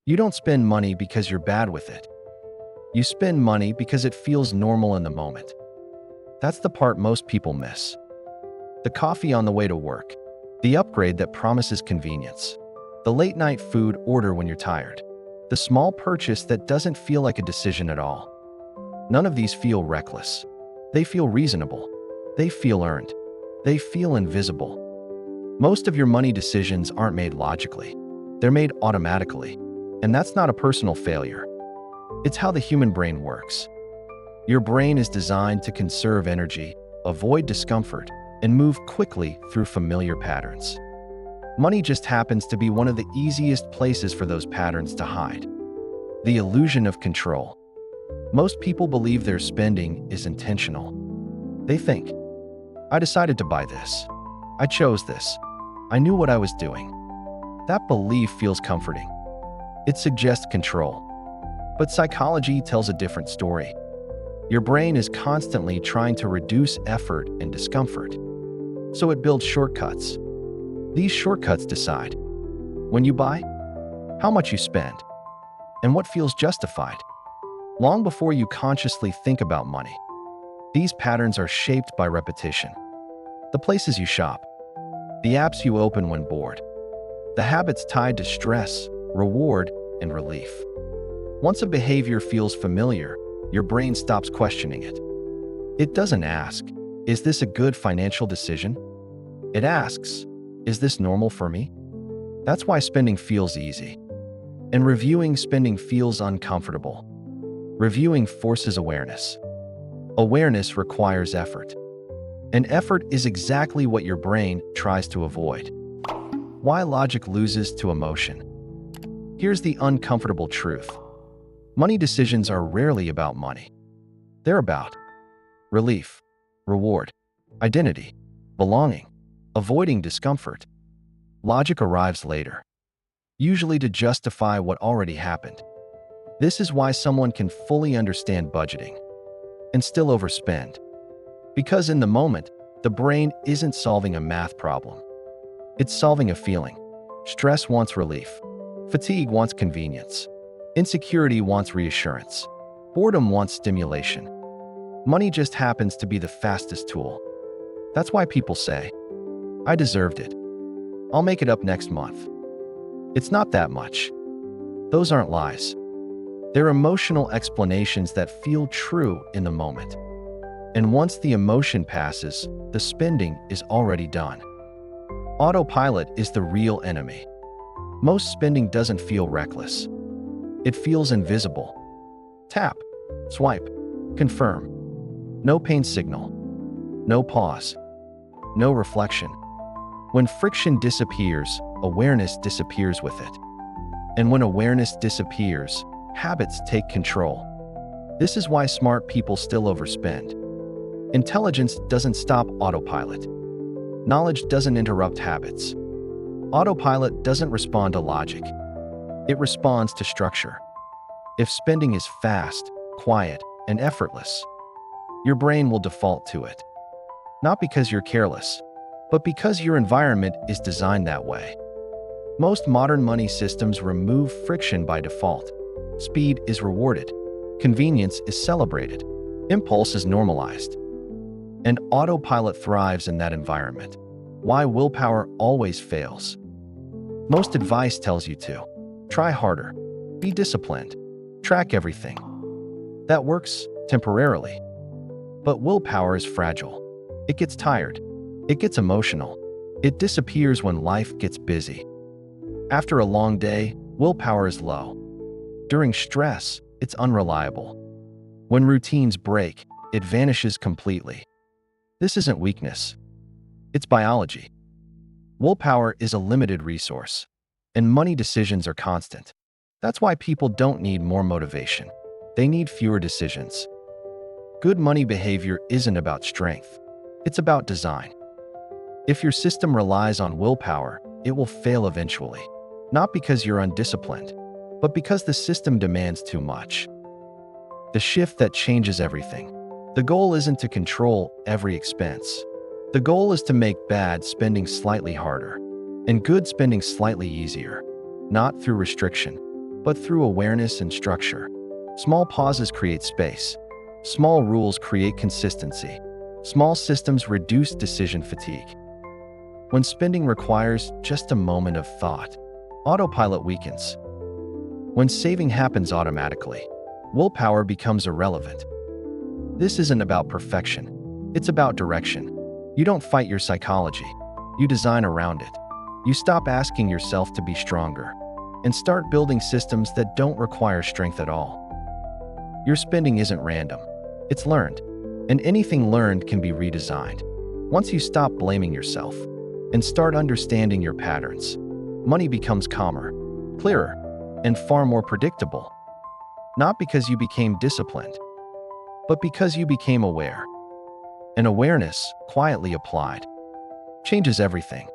You don't spend money because you're bad with it. You spend money because it feels normal in the moment. That's the part most people miss. The coffee on the way to work, the upgrade that promises convenience, the late night food order when you're tired, the small purchase that doesn't feel like a decision at all. None of these feel reckless. They feel reasonable. They feel earned. They feel invisible. Most of your money decisions aren't made logically. They're made automatically. And that's not a personal failure. It's how the human brain works. Your brain is designed to conserve energy, avoid discomfort, and move quickly through familiar patterns. Money just happens to be one of the easiest places for those patterns to hide. The illusion of control. Most people believe their spending is intentional. They think, I decided to buy this. I chose this. I knew what I was doing. That belief feels comforting. It suggests control. But psychology tells a different story. Your brain is constantly trying to reduce effort and discomfort. So it builds shortcuts. These shortcuts decide when you buy, how much you spend, and what feels justified. Long before you consciously think about money, these patterns are shaped by repetition. The places you shop, the apps you open when bored, the habits tied to stress, reward, and relief. Once a behavior feels familiar, your brain stops questioning it. It doesn't ask, is this a good financial decision? It asks, is this normal for me? That's why spending feels easy. And reviewing spending feels uncomfortable. Reviewing forces awareness. Awareness requires effort. And effort is exactly what your brain tries to avoid. Why logic loses to emotion. Here's the uncomfortable truth. Money decisions are rarely about money. They're about relief, reward, identity, belonging, avoiding discomfort. Logic arrives later, usually to justify what already happened. This is why someone can fully understand budgeting and still overspend. Because in the moment, the brain isn't solving a math problem. It's solving a feeling. Stress wants relief. Fatigue wants convenience. Insecurity wants reassurance. Boredom wants stimulation. Money just happens to be the fastest tool. That's why people say, I deserved it. I'll make it up next month. It's not that much. Those aren't lies. They're emotional explanations that feel true in the moment. And once the emotion passes, the spending is already done. Autopilot is the real enemy. Most spending doesn't feel reckless. It feels invisible. Tap, swipe, confirm. No pain signal. No pause. No reflection. When friction disappears, awareness disappears with it. And when awareness disappears, habits take control. This is why smart people still overspend. Intelligence doesn't stop autopilot. Knowledge doesn't interrupt habits. Autopilot doesn't respond to logic. It responds to structure. If spending is fast, quiet, and effortless, your brain will default to it. Not because you're careless, but because your environment is designed that way. Most modern money systems remove friction by default. Speed is rewarded. Convenience is celebrated. Impulse is normalized. And autopilot thrives in that environment. Why willpower always fails. Most advice tells you to try harder, be disciplined, track everything. That works temporarily. But willpower is fragile. It gets tired. It gets emotional. It disappears when life gets busy. After a long day, willpower is low. During stress, it's unreliable. When routines break, it vanishes completely. This isn't weakness. It's biology. Willpower is a limited resource, and money decisions are constant. That's why people don't need more motivation. They need fewer decisions. Good money behavior isn't about strength. It's about design. If your system relies on willpower, it will fail eventually. Not because you're undisciplined, but because the system demands too much. The shift that changes everything. The goal isn't to control every expense. The goal is to make bad spending slightly harder and good spending slightly easier, not through restriction, but through awareness and structure. Small pauses create space. Small rules create consistency. Small systems reduce decision fatigue. When spending requires just a moment of thought, autopilot weakens. When saving happens automatically, willpower becomes irrelevant. This isn't about perfection. It's about direction. You don't fight your psychology. You design around it. You stop asking yourself to be stronger and start building systems that don't require strength at all. Your spending isn't random. It's learned, and anything learned can be redesigned. Once you stop blaming yourself and start understanding your patterns, money becomes calmer, clearer, and far more predictable. Not because you became disciplined, but because you became aware. And awareness, quietly applied, changes everything.